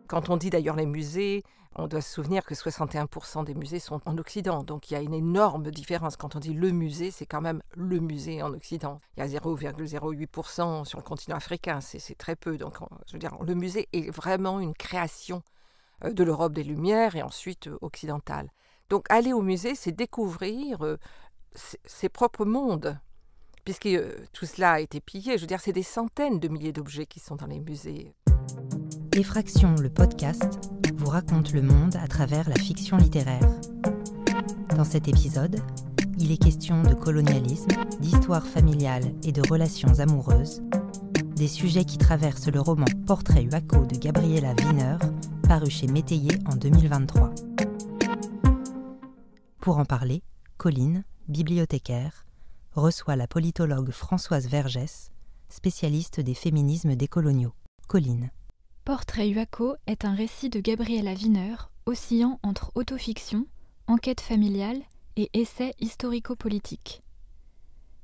Quand on dit d'ailleurs les musées, on doit se souvenir que 61% des musées sont en Occident. Donc il y a une énorme différence. Quand on dit le musée, c'est quand même le musée en Occident. Il y a 0,08% sur le continent africain, c'est très peu. Donc je veux dire, le musée est vraiment une création de l'Europe des Lumières et ensuite occidentale. Donc aller au musée, c'est découvrir ses propres mondes, puisque tout cela a été pillé. Je veux dire, c'est des centaines de milliers d'objets qui sont dans les musées. Effraction, le podcast, vous raconte le monde à travers la fiction littéraire. Dans cet épisode, il est question de colonialisme, d'histoire familiale et de relations amoureuses, des sujets qui traversent le roman Portrait Huaco de Gabriela Wiener, paru chez Métayer en 2023. Pour en parler, Colline, bibliothécaire, reçoit la politologue Françoise Vergès, spécialiste des féminismes décoloniaux. Colline. Portrait Huaco est un récit de Gabriela Wiener oscillant entre autofiction, enquête familiale et essai historico-politique.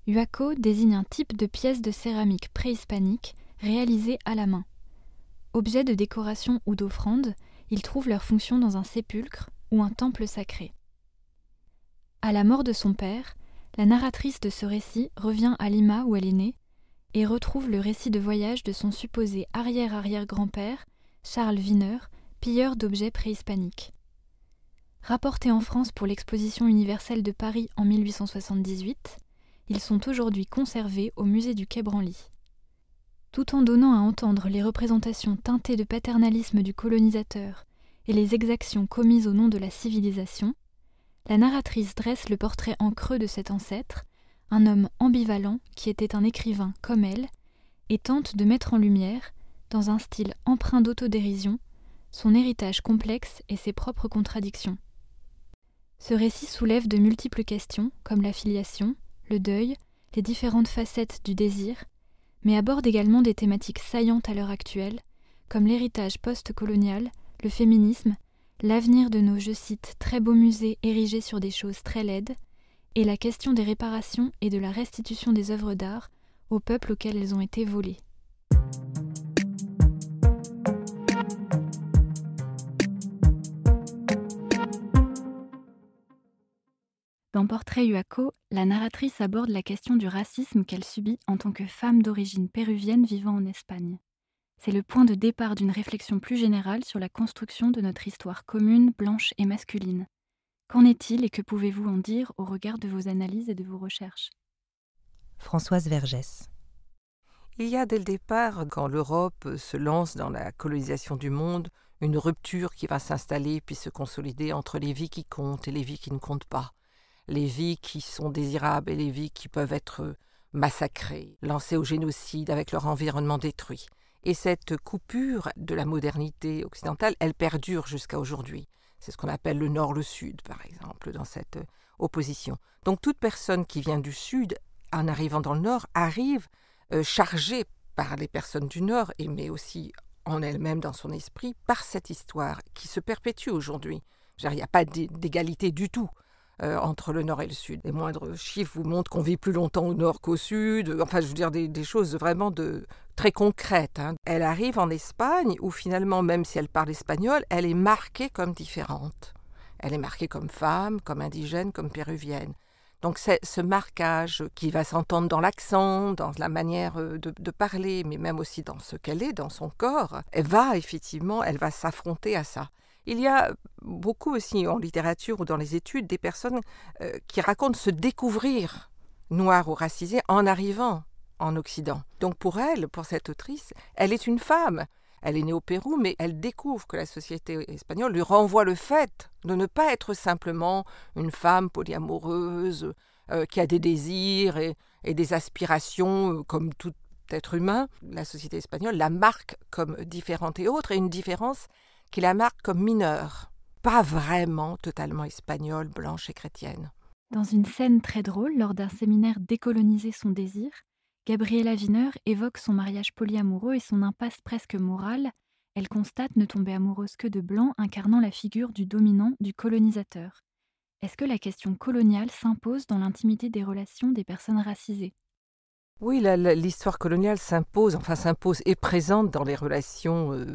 Huaco désigne un type de pièce de céramique préhispanique réalisée à la main. Objet de décoration ou d'offrande, ils trouvent leur fonction dans un sépulcre ou un temple sacré. À la mort de son père, la narratrice de ce récit revient à Lima où elle est née et retrouve le récit de voyage de son supposé arrière-arrière-grand-père, Charles Wiener, pilleur d'objets préhispaniques. Rapportés en France pour l'Exposition universelle de Paris en 1878, ils sont aujourd'hui conservés au musée du Quai Branly. Tout en donnant à entendre les représentations teintées de paternalisme du colonisateur et les exactions commises au nom de la civilisation, la narratrice dresse le portrait en creux de cet ancêtre, un homme ambivalent qui était un écrivain comme elle, et tente de mettre en lumière, dans un style empreint d'autodérision, son héritage complexe et ses propres contradictions. Ce récit soulève de multiples questions, comme la filiation, le deuil, les différentes facettes du désir, mais aborde également des thématiques saillantes à l'heure actuelle, comme l'héritage post-colonial, le féminisme, l'avenir de nos, je cite, très beaux musées érigés sur des choses très laides, et la question des réparations et de la restitution des œuvres d'art aux peuples auxquels elles ont été volées. Dans Portrait Huaco, la narratrice aborde la question du racisme qu'elle subit en tant que femme d'origine péruvienne vivant en Espagne. C'est le point de départ d'une réflexion plus générale sur la construction de notre histoire commune, blanche et masculine. Qu'en est-il et que pouvez-vous en dire au regard de vos analyses et de vos recherches ? Françoise Vergès. Il y a dès le départ, quand l'Europe se lance dans la colonisation du monde, une rupture qui va s'installer puis se consolider entre les vies qui comptent et les vies qui ne comptent pas. Les vies qui sont désirables et les vies qui peuvent être massacrées, lancées au génocide avec leur environnement détruit. Et cette coupure de la modernité occidentale, elle perdure jusqu'à aujourd'hui. C'est ce qu'on appelle le Nord, le Sud, par exemple, dans cette opposition. Donc toute personne qui vient du Sud, en arrivant dans le Nord, arrive chargée par les personnes du Nord, mais aussi en elle-même, dans son esprit, par cette histoire qui se perpétue aujourd'hui. Il n'y a pas d'égalité du tout entre le Nord et le Sud. Les moindres chiffres vous montrent qu'on vit plus longtemps au Nord qu'au Sud. Enfin, je veux dire des choses vraiment très concrètes. Elle arrive en Espagne où finalement, même si elle parle espagnol, elle est marquée comme différente. Elle est marquée comme femme, comme indigène, comme péruvienne. Donc c'est ce marquage qui va s'entendre dans l'accent, dans la manière de parler, mais même aussi dans ce qu'elle est, dans son corps. Elle va s'affronter à ça. Il y a beaucoup aussi en littérature ou dans les études des personnes qui racontent se découvrir noires ou racisées en arrivant en Occident. Donc pour elle, pour cette autrice, elle est une femme. Elle est née au Pérou, mais elle découvre que la société espagnole lui renvoie le fait de ne pas être simplement une femme polyamoureuse qui a des désirs et des aspirations comme tout être humain. La société espagnole la marque comme différente et autre, et une différence qui la marque comme mineure, pas vraiment totalement espagnole, blanche et chrétienne. Dans une scène très drôle, lors d'un séminaire Décoloniser son désir, Gabriela Wiener évoque son mariage polyamoureux et son impasse presque morale. Elle constate ne tomber amoureuse que de blancs incarnant la figure du dominant, du colonisateur. Est-ce que la question coloniale s'impose dans l'intimité des relations des personnes racisées ? Oui, l'histoire coloniale s'impose, est présente dans les relations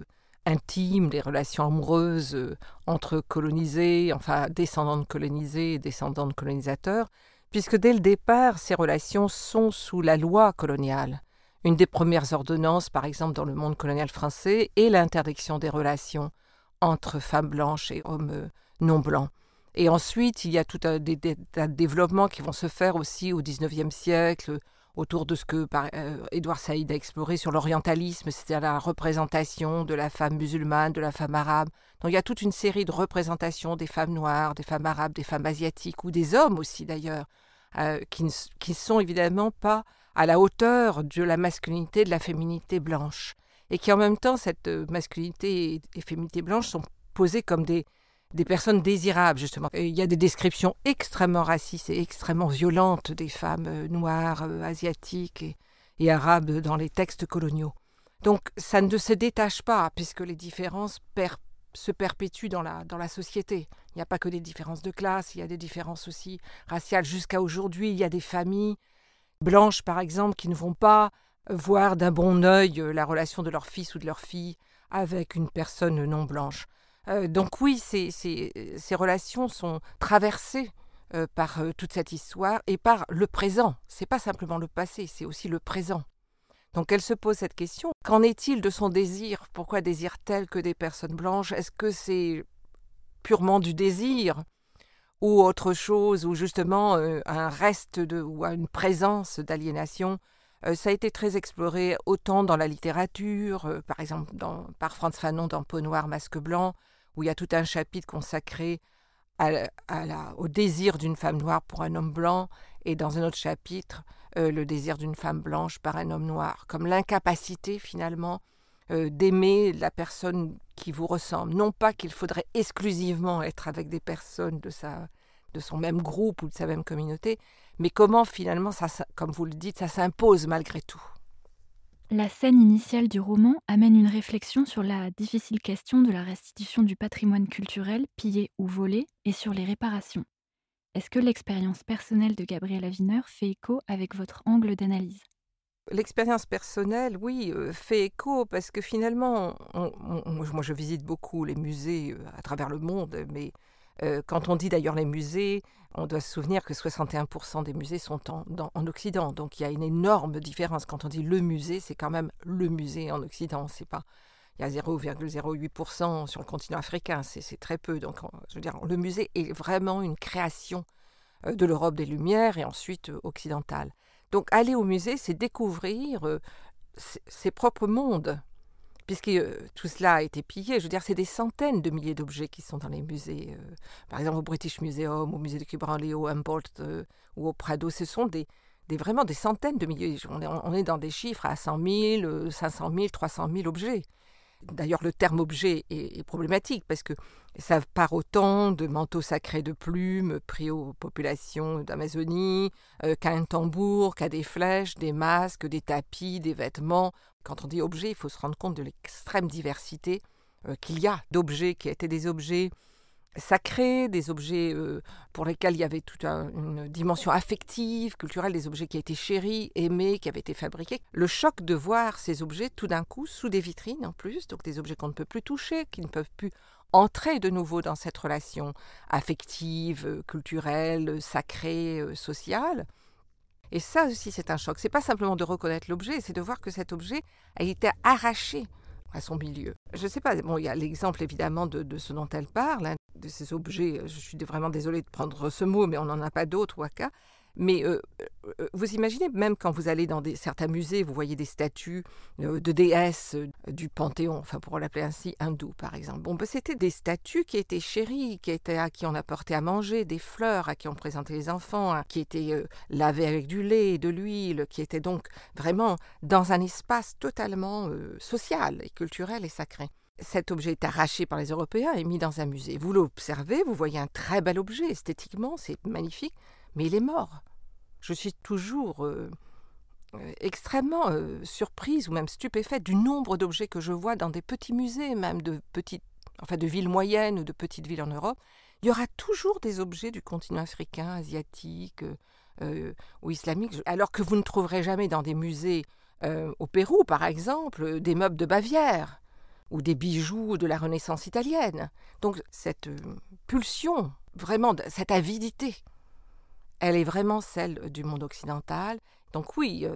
intimes, les relations amoureuses entre colonisés, enfin descendants de colonisés et descendants de colonisateurs, puisque dès le départ, ces relations sont sous la loi coloniale. Une des premières ordonnances, par exemple, dans le monde colonial français, est l'interdiction des relations entre femmes blanches et hommes non blancs. Et ensuite, il y a tout un développement qui vont se faire aussi au XIXe siècle, autour de ce que Édouard Saïd a exploré sur l'orientalisme, c'est-à-dire la représentation de la femme musulmane, de la femme arabe. Donc il y a toute une série de représentations des femmes noires, des femmes arabes, des femmes asiatiques, ou des hommes aussi d'ailleurs, qui ne sont évidemment pas à la hauteur de la masculinité, de la féminité blanche. Et qui en même temps, cette masculinité et féminité blanche sont posées comme des personnes désirables, justement. Et il y a des descriptions extrêmement racistes et extrêmement violentes des femmes noires, asiatiques et arabes dans les textes coloniaux. Donc ça ne se détache pas, puisque les différences se perpétuent dans la société. Il n'y a pas que des différences de classe, il y a des différences aussi raciales. Jusqu'à aujourd'hui, il y a des familles blanches, par exemple, qui ne vont pas voir d'un bon œil la relation de leur fils ou de leur fille avec une personne non blanche. Donc oui, ces relations sont traversées par toute cette histoire et par le présent. Ce n'est pas simplement le passé, c'est aussi le présent. Donc elle se pose cette question. Qu'en est-il de son désir ? Pourquoi désire-t-elle que des personnes blanches ? Est-ce que c'est purement du désir ou autre chose, ou justement un reste ou une présence d'aliénation? Ça a été très exploré autant dans la littérature, par exemple par Frantz Fanon dans Peau noire, masque blanc, où il y a tout un chapitre consacré au désir d'une femme noire pour un homme blanc, et dans un autre chapitre, le désir d'une femme blanche par un homme noir, comme l'incapacité finalement d'aimer la personne qui vous ressemble. Non pas qu'il faudrait exclusivement être avec des personnes de son même groupe ou de sa même communauté, mais comment finalement, ça, comme vous le dites, ça s'impose malgré tout. La scène initiale du roman amène une réflexion sur la difficile question de la restitution du patrimoine culturel pillé ou volé et sur les réparations. Est-ce que l'expérience personnelle de Gabriela Wiener fait écho avec votre angle d'analyse ? L'expérience personnelle, oui, fait écho parce que finalement, moi je visite beaucoup les musées à travers le monde, mais quand on dit d'ailleurs les musées, on doit se souvenir que 61% des musées sont en Occident. Donc il y a une énorme différence. Quand on dit le musée, c'est quand même le musée en Occident. C'est pas, il y a 0,08% sur le continent africain, c'est très peu. Donc je veux dire, le musée est vraiment une création de l'Europe des Lumières et ensuite occidentale. Donc aller au musée, c'est découvrir ses propres mondes, puisque tout cela a été pillé. Je veux dire, c'est des centaines de milliers d'objets qui sont dans les musées. Par exemple, au British Museum, au musée de Cambridge, au Humboldt ou au Prado, ce sont vraiment des centaines de milliers. On est dans des chiffres à 100 000, 500 000, 300 000 objets. D'ailleurs, le terme objet est problématique parce que ça part autant de manteaux sacrés de plumes pris aux populations d'Amazonie, qu'à un tambour, qu'à des flèches, des masques, des tapis, des vêtements. Quand on dit objet, il faut se rendre compte de l'extrême diversité qu'il y a d'objets qui étaient des objets sacrés, des objets pour lesquels il y avait toute une dimension affective, culturelle, des objets qui étaient chéris, aimés, qui avaient été fabriqués. Le choc de voir ces objets tout d'un coup sous des vitrines en plus, donc des objets qu'on ne peut plus toucher, qui ne peuvent plus entrer de nouveau dans cette relation affective, culturelle, sacrée, sociale. Et ça aussi, c'est un choc. C'est pas simplement de reconnaître l'objet, c'est de voir que cet objet a été arraché à son milieu. Je ne sais pas, bon, il y a l'exemple évidemment de ce dont elle parle, hein, de ces objets, je suis vraiment désolée de prendre ce mot, mais on n'en a pas d'autres, Waka. Mais vous imaginez, même quand vous allez dans certains musées, vous voyez des statues de déesses du Panthéon, enfin pour l'appeler ainsi, hindou par exemple. Bon, c'était des statues qui étaient chéries, à qui on apportait à manger, des fleurs, à qui on présentait les enfants, hein, qui étaient lavées avec du lait et de l'huile, qui étaient donc vraiment dans un espace totalement social et culturel et sacré. Cet objet est arraché par les Européens et mis dans un musée. Vous l'observez, vous voyez un très bel objet, esthétiquement, c'est magnifique, mais il est mort. Je suis toujours extrêmement surprise ou même stupéfaite du nombre d'objets que je vois dans des petits musées, même de villes moyennes ou de petites villes en Europe. Il y aura toujours des objets du continent africain, asiatique ou islamique, alors que vous ne trouverez jamais dans des musées au Pérou, par exemple, des meubles de Bavière ou des bijoux de la Renaissance italienne. Donc cette pulsion, vraiment, cette avidité, elle est vraiment celle du monde occidental. Donc oui,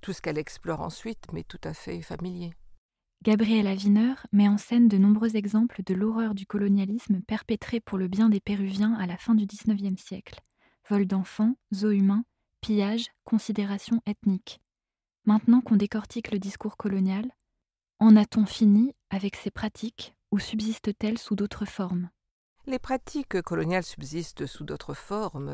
tout ce qu'elle explore ensuite m'est tout à fait familier. Gabriela Wiener met en scène de nombreux exemples de l'horreur du colonialisme perpétré pour le bien des Péruviens à la fin du XIXe siècle. Vol d'enfants, zoos humains, pillage, considération ethnique. Maintenant qu'on décortique le discours colonial, en a-t-on fini avec ces pratiques ou subsistent-elles sous d'autres formes ? Les pratiques coloniales subsistent sous d'autres formes.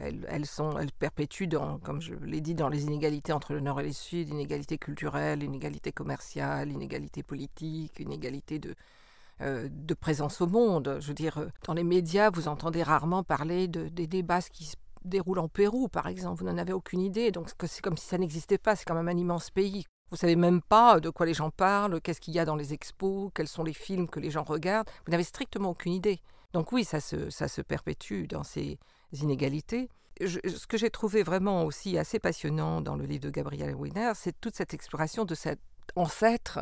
Elles perpétuent, comme je l'ai dit, dans les inégalités entre le Nord et le Sud, inégalités culturelles, inégalités commerciales, inégalités politiques, inégalités de présence au monde. Je veux dire, dans les médias, vous entendez rarement parler des débats qui se déroulent en Pérou, par exemple. Vous n'en avez aucune idée. Donc c'est comme si ça n'existait pas. C'est quand même un immense pays. Vous ne savez même pas de quoi les gens parlent, qu'est-ce qu'il y a dans les expos, quels sont les films que les gens regardent. Vous n'avez strictement aucune idée. Donc oui, ça se perpétue dans ces inégalités. Ce que j'ai trouvé vraiment aussi assez passionnant dans le livre de Gabriela Wiener, c'est toute cette exploration de cet ancêtre.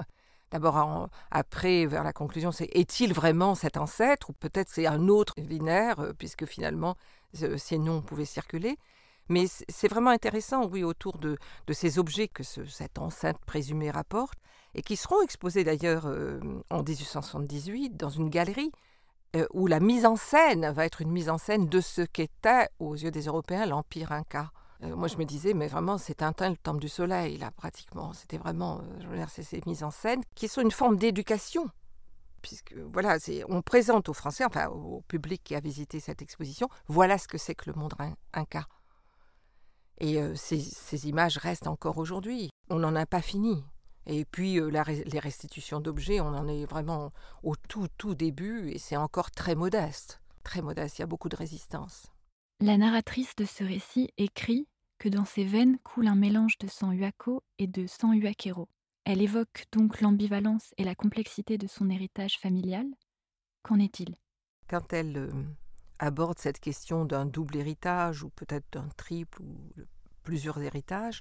D'abord, après, vers la conclusion, est-il vraiment cet ancêtre ? Ou peut-être c'est un autre Wiener, puisque finalement, ces noms pouvaient circuler. Mais c'est vraiment intéressant, oui, autour de ces objets que cet ancêtre présumé rapporte, et qui seront exposés d'ailleurs en 1878 dans une galerie, où la mise en scène va être une mise en scène de ce qu'était, aux yeux des Européens, l'Empire Inca. Moi, je me disais, mais vraiment, c'est Tintin, le Temple du Soleil, là, pratiquement. C'était vraiment, je veux dire, c'est ces mises en scène qui sont une forme d'éducation. Puisque, voilà, on présente aux Français, enfin, au public qui a visité cette exposition, voilà ce que c'est que le monde Inca. Et ces images restent encore aujourd'hui. On n'en a pas fini. Et puis, les restitutions d'objets, on en est vraiment au tout début, et c'est encore très modeste. Très modeste, il y a beaucoup de résistance. La narratrice de ce récit écrit que dans ses veines coule un mélange de sang huaco et de sang huaquero. Elle évoque donc l'ambivalence et la complexité de son héritage familial. Qu'en est-il ? Quand elle aborde cette question d'un double héritage, ou peut-être d'un triple, ou de plusieurs héritages,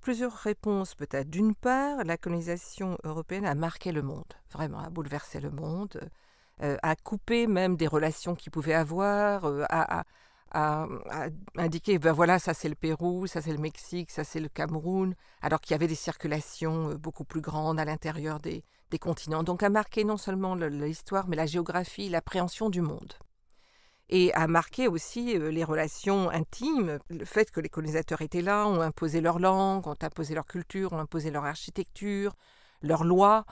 plusieurs réponses peut-être. D'une part, la colonisation européenne a marqué le monde, vraiment, a bouleversé le monde, a coupé même des relations qu'ils pouvaient avoir, a indiqué, ben voilà, ça c'est le Pérou, ça c'est le Mexique, ça c'est le Cameroun, alors qu'il y avait des circulations beaucoup plus grandes à l'intérieur des continents. Donc a marqué non seulement l'histoire, mais la géographie, l'appréhension du monde. Et a marqué aussi les relations intimes, le fait que les colonisateurs étaient là, ont imposé leur langue, ont imposé leur culture, ont imposé leur architecture, leurs lois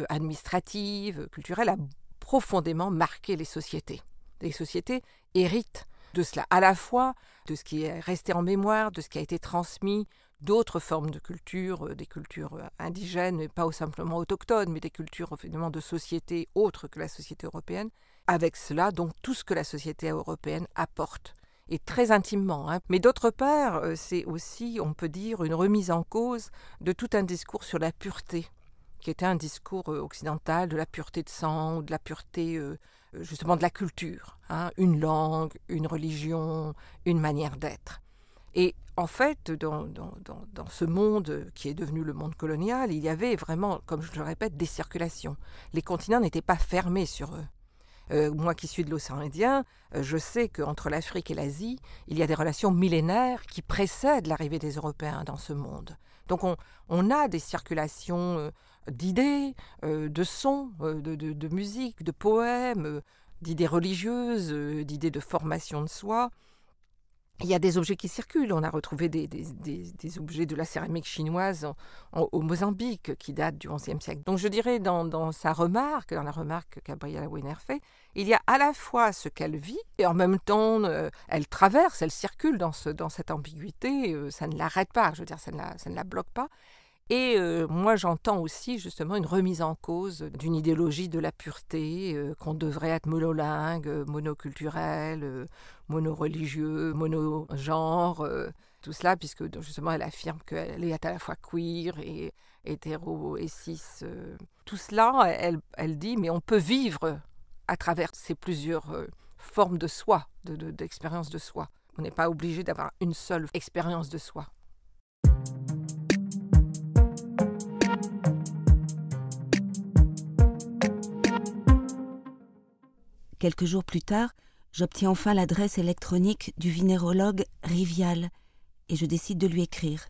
administratives, culturelles, a profondément marqué les sociétés. Les sociétés héritent de cela, à la fois de ce qui est resté en mémoire, de ce qui a été transmis, d'autres formes de culture, des cultures indigènes, et pas simplement autochtones, mais des cultures finalement de sociétés autres que la société européenne. Avec cela, donc, tout ce que la société européenne apporte, et très intimement. Mais d'autre part, c'est aussi, on peut dire, une remise en cause de tout un discours sur la pureté, qui était un discours occidental de la pureté de sang, de la pureté justement de la culture, une langue, une religion, une manière d'être. Et en fait, dans ce monde qui est devenu le monde colonial, il y avait vraiment, comme je le répète, des circulations. Les continents n'étaient pas fermés sur eux. Moi qui suis de l'océan Indien, je sais qu'entre l'Afrique et l'Asie, il y a des relations millénaires qui précèdent l'arrivée des Européens dans ce monde. Donc on a des circulations d'idées, de sons, de musique, de poèmes, d'idées religieuses, d'idées de formation de soi. Il y a des objets qui circulent. On a retrouvé des objets de la céramique chinoise au Mozambique qui datent du XIe siècle. Donc je dirais dans la remarque que Gabriela Wiener fait, il y a à la fois ce qu'elle vit et en même temps elle traverse, elle circule dans cette ambiguïté, ça ne l'arrête pas, je veux dire ça ne la bloque pas. Et moi, j'entends aussi justement une remise en cause d'une idéologie de la pureté, qu'on devrait être monolingue, monoculturel, monoreligieux, monogenre, tout cela, puisque justement elle affirme qu'elle est à la fois queer et hétéro et cis. Tout cela, elle dit, mais on peut vivre à travers ces plusieurs formes de soi, d'expérience de soi. On n'est pas obligé d'avoir une seule expérience de soi. Quelques jours plus tard, j'obtiens enfin l'adresse électronique du vinérologue Rivial et je décide de lui écrire.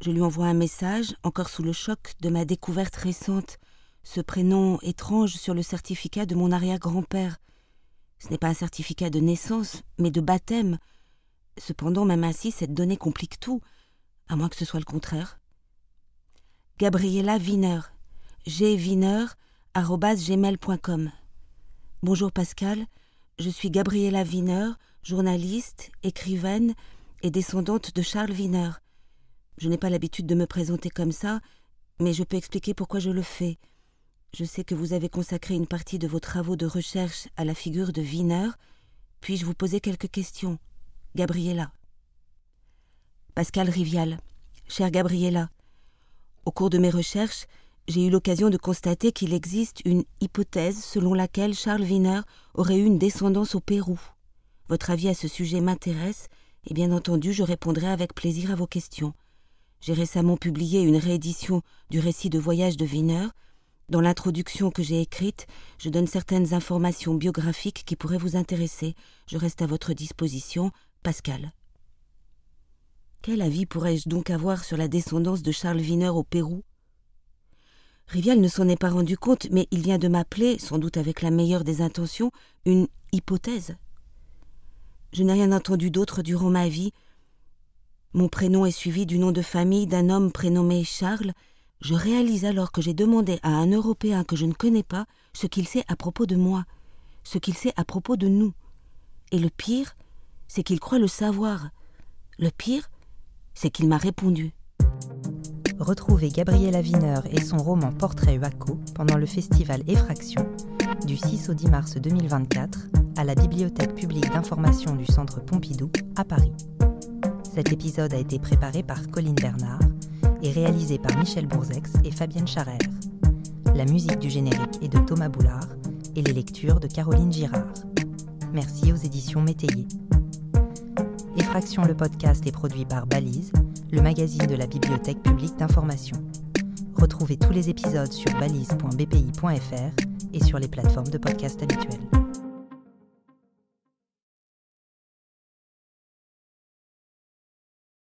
Je lui envoie un message, encore sous le choc de ma découverte récente, ce prénom étrange sur le certificat de mon arrière-grand-père. Ce n'est pas un certificat de naissance, mais de baptême. Cependant, même ainsi, cette donnée complique tout, à moins que ce soit le contraire. Gabriela Wiener, gwiener@gmail.com. Bonjour Pascal, je suis Gabriela Wiener, journaliste, écrivaine et descendante de Charles Wiener. Je n'ai pas l'habitude de me présenter comme ça, mais je peux expliquer pourquoi je le fais. Je sais que vous avez consacré une partie de vos travaux de recherche à la figure de Wiener. Puis-je vous poser quelques questions? Gabriela. Pascal Rivial. Chère Gabriela, au cours de mes recherches, j'ai eu l'occasion de constater qu'il existe une hypothèse selon laquelle Charles Wiener aurait eu une descendance au Pérou. Votre avis à ce sujet m'intéresse et bien entendu je répondrai avec plaisir à vos questions. J'ai récemment publié une réédition du récit de voyage de Wiener. Dans l'introduction que j'ai écrite, je donne certaines informations biographiques qui pourraient vous intéresser. Je reste à votre disposition, Pascal. Quel avis pourrais-je donc avoir sur la descendance de Charles Wiener au Pérou? Rivial ne s'en est pas rendu compte, mais il vient de m'appeler, sans doute avec la meilleure des intentions, une hypothèse. Je n'ai rien entendu d'autre durant ma vie. Mon prénom est suivi du nom de famille d'un homme prénommé Charles. Je réalise alors que j'ai demandé à un Européen que je ne connais pas ce qu'il sait à propos de moi, ce qu'il sait à propos de nous. Et le pire, c'est qu'il croit le savoir. Le pire, c'est qu'il m'a répondu. Retrouvez Gabriela Wiener et son roman Portrait Huaco pendant le festival Effraction du 6 au 10 mars 2024 à la Bibliothèque publique d'information du Centre Pompidou à Paris. Cet épisode a été préparé par Colline Bernard et réalisé par Michel Bourzex et Fabienne Charrère. La musique du générique est de Thomas Boulard et les lectures de Caroline Girard. Merci aux éditions Métayer. Effraction le podcast est produit par Balise, le magazine de la Bibliothèque publique d'information. Retrouvez tous les épisodes sur balise.bpi.fr et sur les plateformes de podcast habituelles.